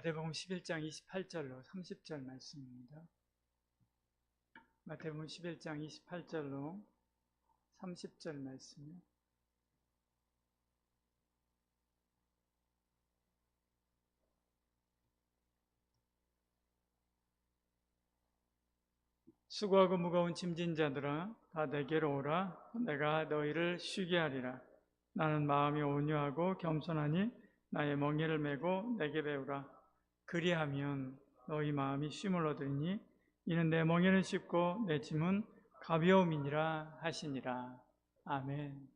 마태복음 11장 28절로 30절 말씀입니다. 마태복음 11장 28절로 30절 말씀이요. 수고하고 무거운 짐진 자들아 다 내게로 오라. 내가 너희를 쉬게 하리라. 나는 마음이 온유하고 겸손하니 나의 멍에를 메고 내게 배우라. 그리하면 너희 마음이 쉼을 얻으리니 이는 내 멍에는 쉽고 내 짐은 가벼움이니라 하시니라. 아멘.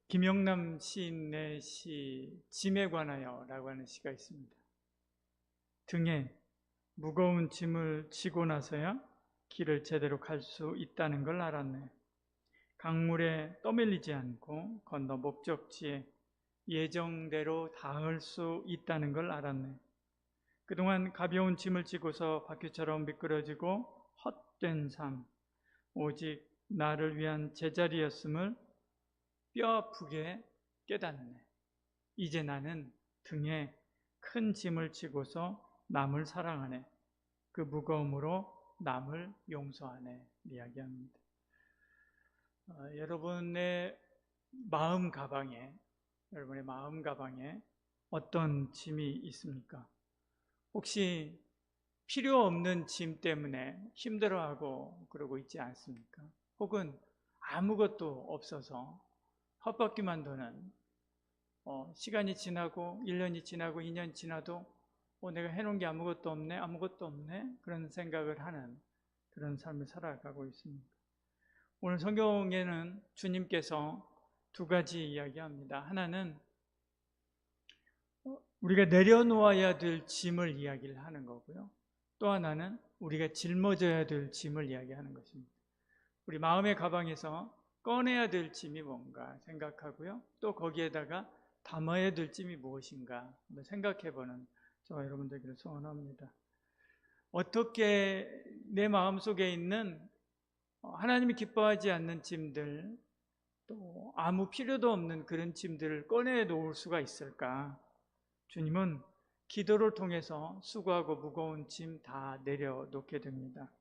김영남 시인의 시 짐에 관하여라고 하는 시가 있습니다. 등에 무거운 짐을 지고 나서야 길을 제대로 갈 수 있다는 걸 알았네. 강물에 떠밀리지 않고 건너 목적지에 예정대로 닿을 수 있다는 걸 알았네. 그동안 가벼운 짐을 지고서 바퀴처럼 미끄러지고 헛된 삶, 오직 나를 위한 제자리였음을 뼈아프게 깨닫네. 이제 나는 등에 큰 짐을 지고서 남을 사랑하네. 그 무거움으로 남을 용서하네. 이야기합니다. 여러분의 마음 가방에 어떤 짐이 있습니까? 혹시 필요 없는 짐 때문에 힘들어하고 그러고 있지 않습니까? 혹은 아무것도 없어서 헛바퀴만 도는 시간이 지나고 1년이 지나고 2년 지나도 내가 해놓은 게 아무것도 없네 그런 생각을 하는 그런 삶을 살아가고 있습니다. 오늘 성경에는 주님께서 두 가지 이야기합니다. 하나는 우리가 내려놓아야 될 짐을 이야기를 하는 거고요. 또 하나는 우리가 짊어져야 될 짐을 이야기하는 것입니다. 우리 마음의 가방에서 꺼내야 될 짐이 뭔가 생각하고요. 또 거기에다가 담아야 될 짐이 무엇인가 한번 생각해보는 저와 여러분들에게 소원합니다. 어떻게 내 마음속에 있는 하나님이 기뻐하지 않는 짐들, 또 아무 필요도 없는 그런 짐들을 꺼내 놓을 수가 있을까? 주님은 기도를 통해서 수고하고 무거운 짐 다 내려놓게 됩니다.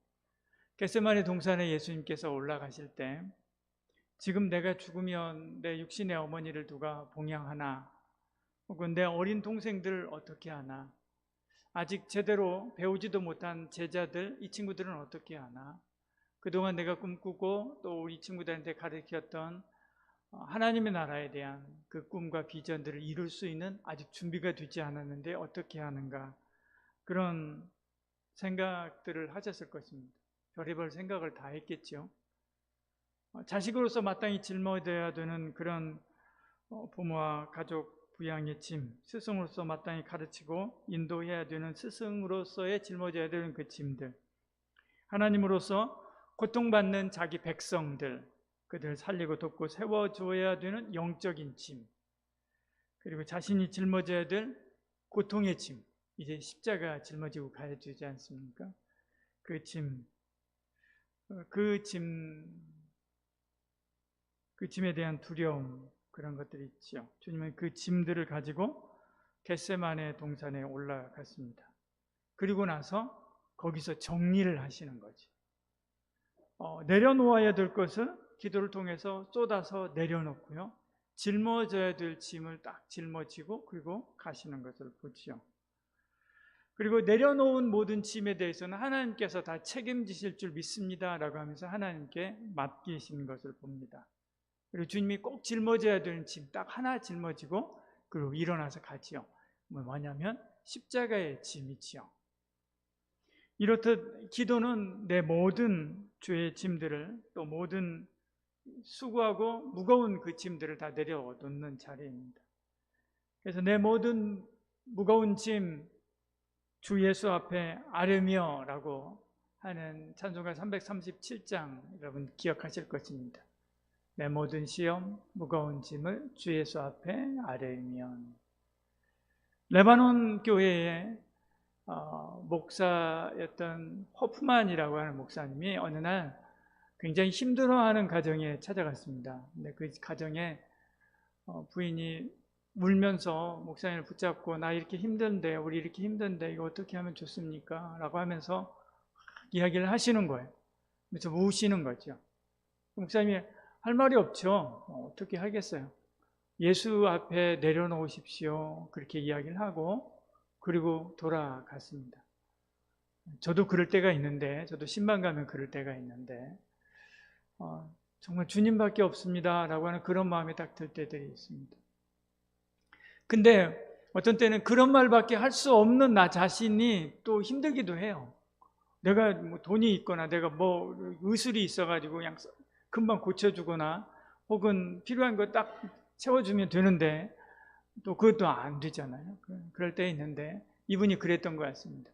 겟세마네 동산에 예수님께서 올라가실 때 지금 내가 죽으면 내 육신의 어머니를 누가 봉양하나? 혹은 내 어린 동생들 어떻게 하나? 아직 제대로 배우지도 못한 제자들, 이 친구들은 어떻게 하나? 그동안 내가 꿈꾸고 또 우리 친구들한테 가르쳤던 하나님의 나라에 대한 그 꿈과 비전들을 이룰 수 있는 아직 준비가 되지 않았는데 어떻게 하는가? 그런 생각들을 하셨을 것입니다. 별의별 생각을 다 했겠죠. 자식으로서 마땅히 짊어져야 되는 그런 부모와 가족 부양의 짐, 스승으로서 마땅히 가르치고 인도해야 되는 스승으로서의 짊어져야 되는 그 짐들, 하나님으로서 고통받는 자기 백성들, 그들을 살리고 돕고 세워줘야 되는 영적인 짐, 그리고 자신이 짊어져야 될 고통의 짐, 이제 십자가 짊어지고 가야 되지 않습니까? 그 짐에 대한 두려움, 그런 것들이 있죠. 주님은 그 짐들을 가지고 겟세마네 동산에 올라갔습니다. 그리고 나서 거기서 정리를 하시는 거지. 내려놓아야 될 것을 기도를 통해서 쏟아서 내려놓고요. 짊어져야 될 짐을 딱 짊어지고 그리고 가시는 것을 보지요. 그리고 내려놓은 모든 짐에 대해서는 하나님께서 다 책임지실 줄 믿습니다라고 하면서 하나님께 맡기신 것을 봅니다. 그리고 주님이 꼭 짊어져야 되는 짐 딱 하나 짊어지고 그리고 일어나서 가지요. 뭐냐면 십자가의 짐이지요. 이렇듯 기도는 내 모든 죄의 짐들을, 또 모든 수고하고 무거운 그 짐들을 다 내려놓는 자리입니다. 그래서 내 모든 무거운 짐 주 예수 앞에 아뢰며 라고 하는 찬송가 337장 여러분 기억하실 것입니다. 내 모든 시험 무거운 짐을 주 예수 앞에 아뢰며. 레바논 교회의 목사였던 호프만이라고 하는 목사님이 어느 날 굉장히 힘들어하는 가정에 찾아갔습니다. 근데 그 가정에 부인이 울면서 목사님을 붙잡고 나 이렇게 힘든데 우리 이렇게 힘든데 이거 어떻게 하면 좋습니까? 라고 하면서 이야기를 하시는 거예요. 그래서 우시는 거죠. 목사님이 할 말이 없죠. 어떻게 하겠어요? 예수 앞에 내려놓으십시오. 그렇게 이야기를 하고 그리고 돌아갔습니다. 저도 그럴 때가 있는데, 저도 신방 가면 그럴 때가 있는데 정말 주님밖에 없습니다 라고 하는 그런 마음이 딱 들 때들이 있습니다. 근데 어떤 때는 그런 말밖에 할 수 없는 나 자신이 또 힘들기도 해요. 내가 뭐 돈이 있거나 내가 뭐 의술이 있어가지고 그냥 금방 고쳐주거나 혹은 필요한 거 딱 채워주면 되는데 또 그것도 안 되잖아요. 그럴 때 있는데 이분이 그랬던 것 같습니다.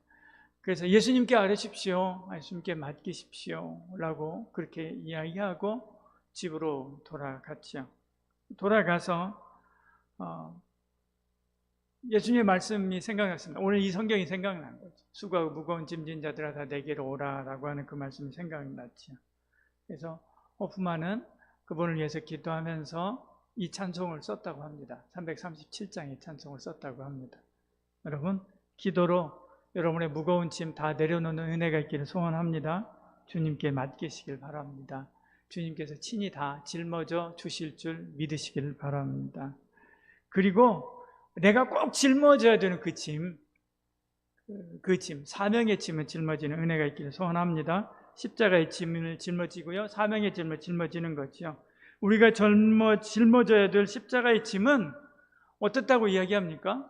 그래서 예수님께 아뢰십시오, 예수님께 맡기십시오 라고 그렇게 이야기하고 집으로 돌아갔죠. 돌아가서 예수님의 말씀이 생각났습니다. 오늘 이 성경이 생각난 거죠. 수고하고 무거운 짐진 자들아 다 내게로 오라 라고 하는 그 말씀이 생각났죠. 그래서 호프만은 그분을 위해서 기도하면서 이 찬송을 썼다고 합니다. 337장의 찬송을 썼다고 합니다. 여러분, 기도로 여러분의 무거운 짐 다 내려놓는 은혜가 있기를 소원합니다. 주님께 맡기시길 바랍니다. 주님께서 친히 다 짊어져 주실 줄 믿으시길 바랍니다. 그리고 내가 꼭 짊어져야 되는 그 짐, 사명의 짐을 짊어지는 은혜가 있기를 소원합니다. 십자가의 짐을 짊어지고요, 사명의 짐을 짊어지는 거죠. 우리가 짊어져야 될 십자가의 짐은 어떻다고 이야기합니까?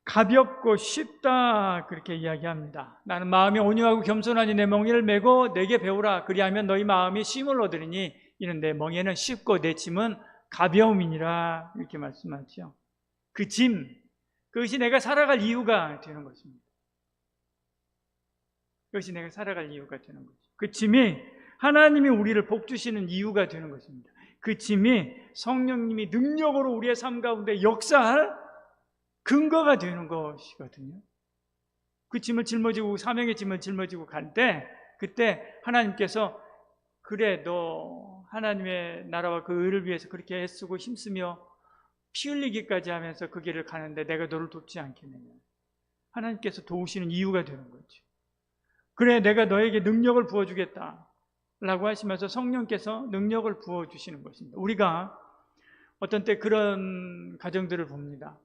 가볍고 쉽다 그렇게 이야기합니다. 나는 마음이 온유하고 겸손하니 내 멍에를 메고 내게 배우라. 그리하면 너희 마음이 쉼을 얻으리니 이는 내 멍에는 쉽고 내 짐은 가벼움이니라 이렇게 말씀하죠. 그 짐, 그것이 내가 살아갈 이유가 되는 것입니다. 그것이 내가 살아갈 이유가 되는 거죠. 그 짐이 하나님이 우리를 복주시는 이유가 되는 것입니다. 그 짐이 성령님이 능력으로 우리의 삶 가운데 역사할 근거가 되는 것이거든요. 그 짐을 짊어지고 사명의 짐을 짊어지고 갈 때 그때 하나님께서 그래 너 하나님의 나라와 그 의를 위해서 그렇게 애쓰고 힘쓰며 피 흘리기까지 하면서 그 길을 가는데 내가 너를 돕지 않겠느냐. 하나님께서 도우시는 이유가 되는 거죠. 그래 내가 너에게 능력을 부어주겠다 라고 하시면서 성령께서 능력을 부어주시는 것입니다. 우리가 어떤 때 그런 가정들을 봅니다.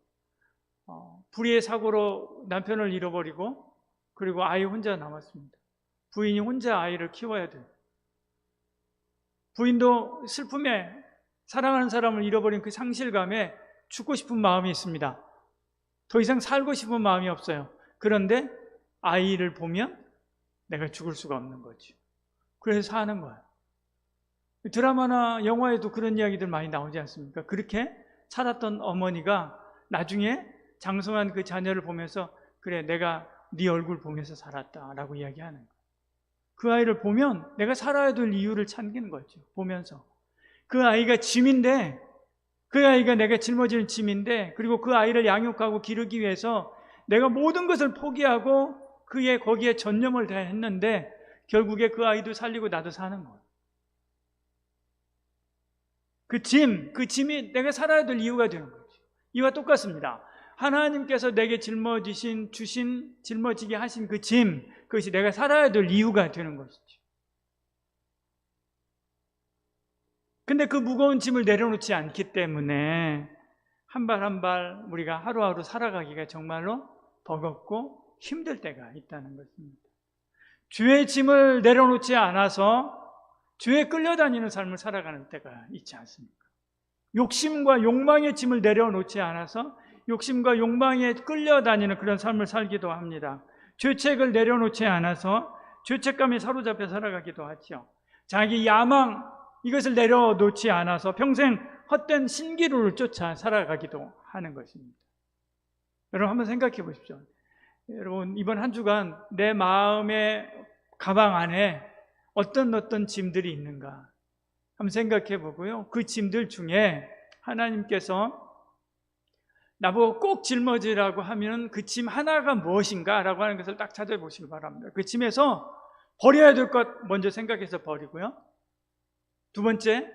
불의의 사고로 남편을 잃어버리고 그리고 아이 혼자 남았습니다. 부인이 혼자 아이를 키워야 돼요. 부인도 슬픔에 사랑하는 사람을 잃어버린 그 상실감에 죽고 싶은 마음이 있습니다. 더 이상 살고 싶은 마음이 없어요. 그런데 아이를 보면 내가 죽을 수가 없는 거죠. 그래서 사는 거예요. 드라마나 영화에도 그런 이야기들 많이 나오지 않습니까? 그렇게 살았던 어머니가 나중에 장성한 그 자녀를 보면서 그래 내가 네 얼굴 보면서 살았다라고 이야기하는 거예요. 그 아이를 보면 내가 살아야 될 이유를 찾는 거죠. 보면서 그 아이가 짐인데, 그 아이가 내가 짊어지는 짐인데, 그리고 그 아이를 양육하고 기르기 위해서 내가 모든 것을 포기하고 거기에 전념을 다했는데 결국에 그 아이도 살리고 나도 사는 거예요. 그 짐이 내가 살아야 될 이유가 되는 거죠. 이와 똑같습니다. 하나님께서 내게 짊어지게 하신 그 짐, 그것이 내가 살아야 될 이유가 되는 것이죠. 근데 그 무거운 짐을 내려놓지 않기 때문에 한 발 한 발 우리가 하루하루 살아가기가 정말로 버겁고 힘들 때가 있다는 것입니다. 주의 짐을 내려놓지 않아서 주에 끌려다니는 삶을 살아가는 때가 있지 않습니까? 욕심과 욕망의 짐을 내려놓지 않아서 욕심과 욕망에 끌려다니는 그런 삶을 살기도 합니다. 죄책을 내려놓지 않아서 죄책감에 사로잡혀 살아가기도 하죠. 자기 야망 이것을 내려놓지 않아서 평생 헛된 신기루를 쫓아 살아가기도 하는 것입니다. 여러분 한번 생각해 보십시오. 여러분 이번 한 주간 내 마음의 가방 안에 어떤 짐들이 있는가 한번 생각해 보고요. 그 짐들 중에 하나님께서 나보고 꼭 짊어지라고 하면 그 짐 하나가 무엇인가 라고 하는 것을 딱 찾아보시기 바랍니다. 그 짐에서 버려야 될 것 먼저 생각해서 버리고요. 두 번째,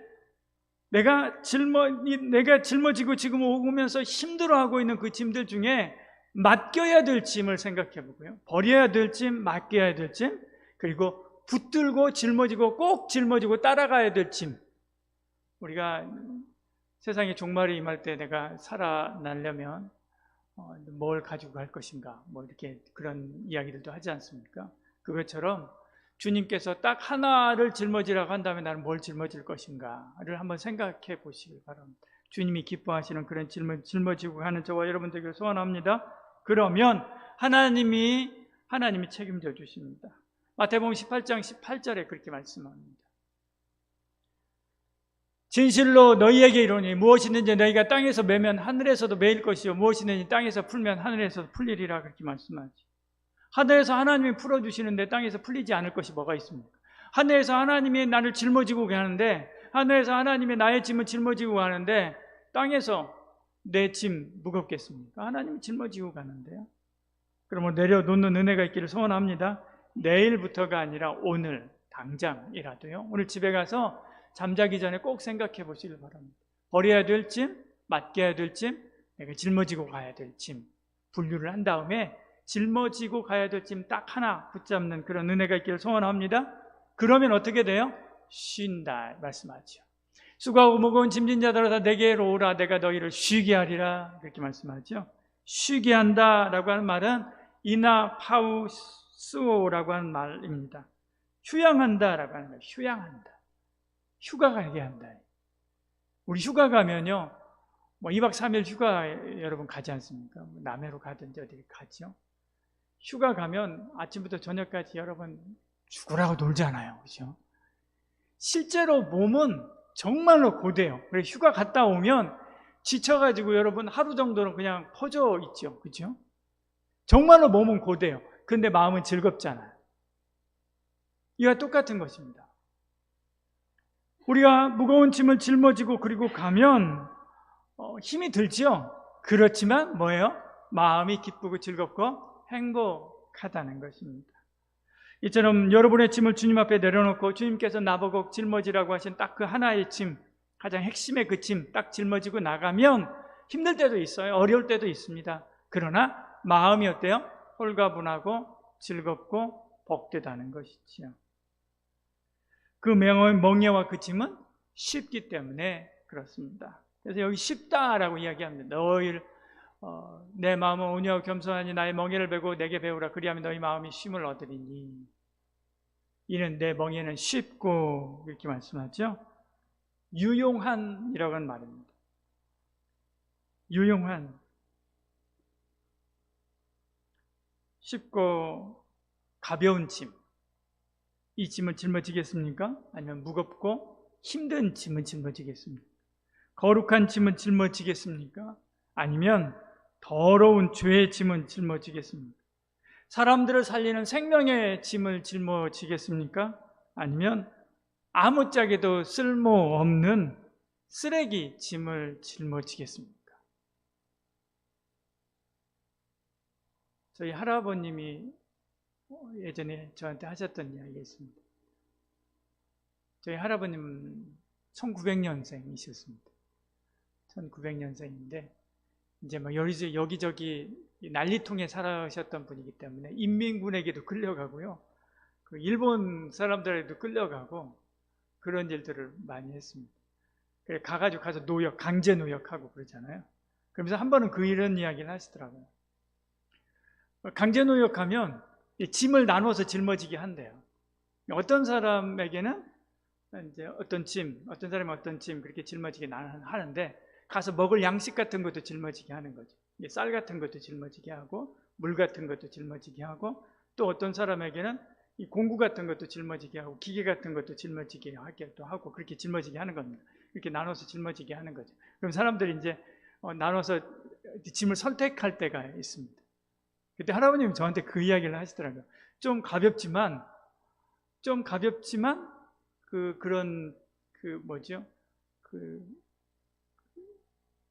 내가 짊어지고 지금 오면서 힘들어하고 있는 그 짐들 중에 맡겨야 될 짐을 생각해 보고요. 버려야 될 짐, 맡겨야 될 짐, 그리고 붙들고 짊어지고 꼭 짊어지고 따라가야 될 짐. 우리가 세상의 종말이 임할 때 내가 살아나려면 뭘 가지고 갈 것인가, 뭐 이렇게 그런 이야기들도 하지 않습니까? 그것처럼 주님께서 딱 하나를 짊어지라고 한다면 나는 뭘 짊어질 것인가를 한번 생각해 보시길 바랍니다. 주님이 기뻐하시는 그런 짊어지고 가는 저와 여러분들에게 소원합니다. 그러면 하나님이 책임져 주십니다. 마태복음 18장 18절에 그렇게 말씀합니다. 진실로 너희에게 이르노니 무엇이든지 너희가 땅에서 매면 하늘에서도 매일 것이요 무엇이든지 땅에서 풀면 하늘에서도 풀리리라 그렇게 말씀하죠. 하늘에서 하나님이 풀어주시는데 땅에서 풀리지 않을 것이 뭐가 있습니까? 하늘에서 하나님이 나를 짊어지고 가는데, 하늘에서 하나님이 나의 짐을 짊어지고 가는데 땅에서 내 짐 무겁겠습니까? 하나님이 짊어지고 가는데요. 그러면 내려놓는 은혜가 있기를 소원합니다. 내일부터가 아니라 오늘 당장이라도요, 오늘 집에 가서 잠자기 전에 꼭 생각해 보시길 바랍니다. 버려야 될 짐, 맡겨야 될 짐, 내가 짊어지고 가야 될 짐, 분류를 한 다음에 짊어지고 가야 될 짐 딱 하나 붙잡는 그런 은혜가 있기를 소원합니다. 그러면 어떻게 돼요? 쉰다 말씀하죠. 수고하고 무거운 짐진 자들아 다 내게로 오라, 내가 너희를 쉬게 하리라 그렇게 말씀하죠. 쉬게 한다라고 하는 말은 이나 파우스오라고 하는 말입니다. 휴양한다라고 하는 거예요. 휴양한다. 휴가 가게 한다. 우리 휴가 가면요, 뭐 2박 3일 휴가 여러분 가지 않습니까? 남해로 가든지 어디 가죠. 휴가 가면 아침부터 저녁까지 여러분 죽으라고 놀잖아요. 그렇죠? 실제로 몸은 정말로 고돼요. 그래서 휴가 갔다 오면 지쳐가지고 여러분 하루 정도는 그냥 퍼져 있죠. 그렇죠? 정말로 몸은 고돼요. 근데 마음은 즐겁잖아요. 이와 똑같은 것입니다. 우리가 무거운 짐을 짊어지고 그리고 가면 힘이 들죠. 그렇지만 뭐예요? 마음이 기쁘고 즐겁고 행복하다는 것입니다. 이처럼 여러분의 짐을 주님 앞에 내려놓고 주님께서 나보고 짊어지라고 하신 딱 그 하나의 짐, 가장 핵심의 그 짐 딱 짊어지고 나가면 힘들 때도 있어요. 어려울 때도 있습니다. 그러나 마음이 어때요? 홀가분하고 즐겁고 복되다는 것이지요. 그 멍에와 그 짐은 쉽기 때문에 그렇습니다. 그래서 여기 쉽다라고 이야기합니다. 너희를 내 마음은 온유하고 겸손하니 나의 멍에를 베고 내게 배우라. 그리하면 너희 마음이 쉼을 얻으리니. 이는 내 멍에는 쉽고 이렇게 말씀하죠. 유용한이라고 하는 말입니다. 유용한, 쉽고 가벼운 짐. 이 짐을 짊어지겠습니까? 아니면 무겁고 힘든 짐을 짊어지겠습니까? 거룩한 짐을 짊어지겠습니까? 아니면 더러운 죄의 짐을 짊어지겠습니까? 사람들을 살리는 생명의 짐을 짊어지겠습니까? 아니면 아무짝에도 쓸모없는 쓰레기 짐을 짊어지겠습니까? 저희 할아버님이 예전에 저한테 하셨던 이야기가 있습니다. 저희 할아버님은 1900년생이셨습니다. 1900년생인데 이제 막 여기저기 난리통에 살아셨던 분이기 때문에 인민군에게도 끌려가고요, 그 일본 사람들에게도 끌려가고 그런 일들을 많이 했습니다. 그래 가서 강제 노역하고 그러잖아요. 그러면서 한 번은 이런 이야기를 하시더라고요. 강제 노역하면 짐을 나눠서 짊어지게 한대요. 어떤 사람에게는 이제 어떤 짐, 어떤 사람이 어떤 짐 그렇게 짊어지게 하는데 가서 먹을 양식 같은 것도 짊어지게 하는 거죠. 쌀 같은 것도 짊어지게 하고 물 같은 것도 짊어지게 하고 또 어떤 사람에게는 이 공구 같은 것도 짊어지게 하고 기계 같은 것도 짊어지게 하기도 하고 그렇게 짊어지게 하는 겁니다. 이렇게 나눠서 짊어지게 하는 거죠. 그럼 사람들이 이제 나눠서 짐을 선택할 때가 있습니다. 그때 할아버님이 저한테 그 이야기를 하시더라고요. 좀 가볍지만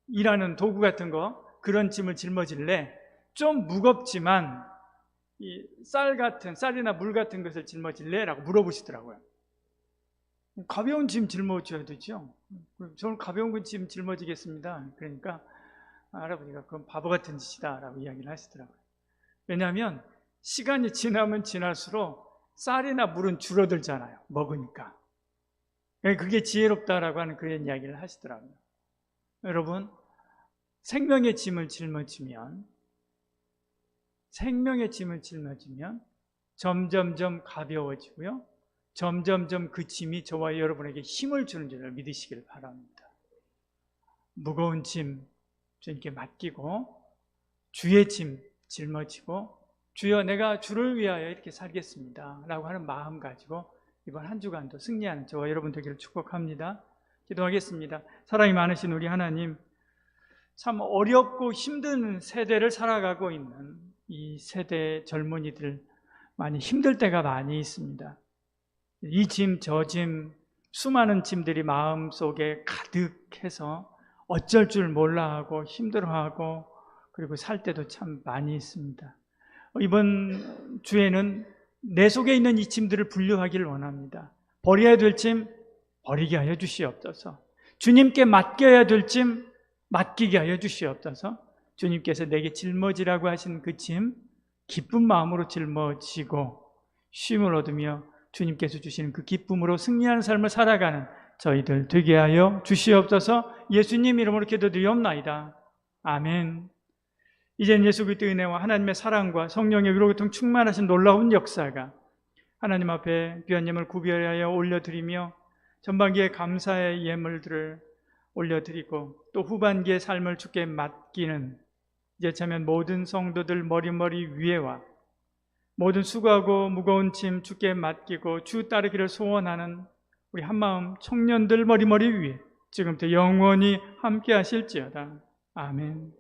일하는 도구 같은 거 그런 짐을 짊어질래? 좀 무겁지만 이 쌀이나 물 같은 것을 짊어질래? 라고 물어보시더라고요. 가벼운 짐 짊어져야 되죠. 저는 가벼운 짐 짊어지겠습니다. 그러니까 할아버지가 그건 바보 같은 짓이다 라고 이야기를 하시더라고요. 왜냐하면 시간이 지나면 지날수록 쌀이나 물은 줄어들잖아요. 먹으니까. 그게 지혜롭다라고 하는 그런 이야기를 하시더라고요. 여러분, 생명의 짐을 짊어지면 점점점 가벼워지고요. 점점점 그 짐이 저와 여러분에게 힘을 주는 줄을 믿으시길 바랍니다. 무거운 짐 주님께 맡기고 주의 짐 짊어지고 주여 내가 주를 위하여 이렇게 살겠습니다 라고 하는 마음 가지고 이번 한 주간도 승리하는 저와 여러분 되기를 축복합니다. 기도하겠습니다. 사랑이 많으신 우리 하나님, 참 어렵고 힘든 세대를 살아가고 있는 이 세대 젊은이들 많이 힘들 때가 많이 있습니다. 이 짐, 저 짐, 수많은 짐들이 마음속에 가득해서 어쩔 줄 몰라 하고 힘들어하고 그리고 살 때도 참 많이 있습니다. 이번 주에는 내 속에 있는 이 짐들을 분류하기를 원합니다. 버려야 될 짐 버리게 하여 주시옵소서. 주님께 맡겨야 될 짐 맡기게 하여 주시옵소서. 주님께서 내게 짊어지라고 하신 그 짐 기쁜 마음으로 짊어지고 쉼을 얻으며 주님께서 주시는 그 기쁨으로 승리하는 삶을 살아가는 저희들 되게 하여 주시옵소서. 예수님 이름으로 기도드리옵나이다. 아멘. 이제는 예수 그리스도의 은혜와 하나님의 사랑과 성령의 위로교통 충만하신 놀라운 역사가 하나님 앞에 귀한예물 구별하여 올려드리며 전반기에 감사의 예물들을 올려드리고 또 후반기의 삶을 주께 맡기는 이제차면 모든 성도들 머리 위에와 모든 수고하고 무거운 짐 주께 맡기고 주 따르기를 소원하는 우리 한마음 청년들 머리 위에 지금부터 영원히 함께 하실지어다. 아멘.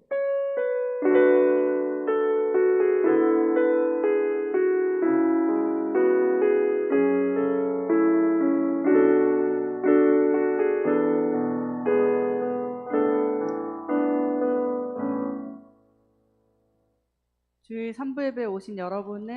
주일 3부 예배 오신 여러분을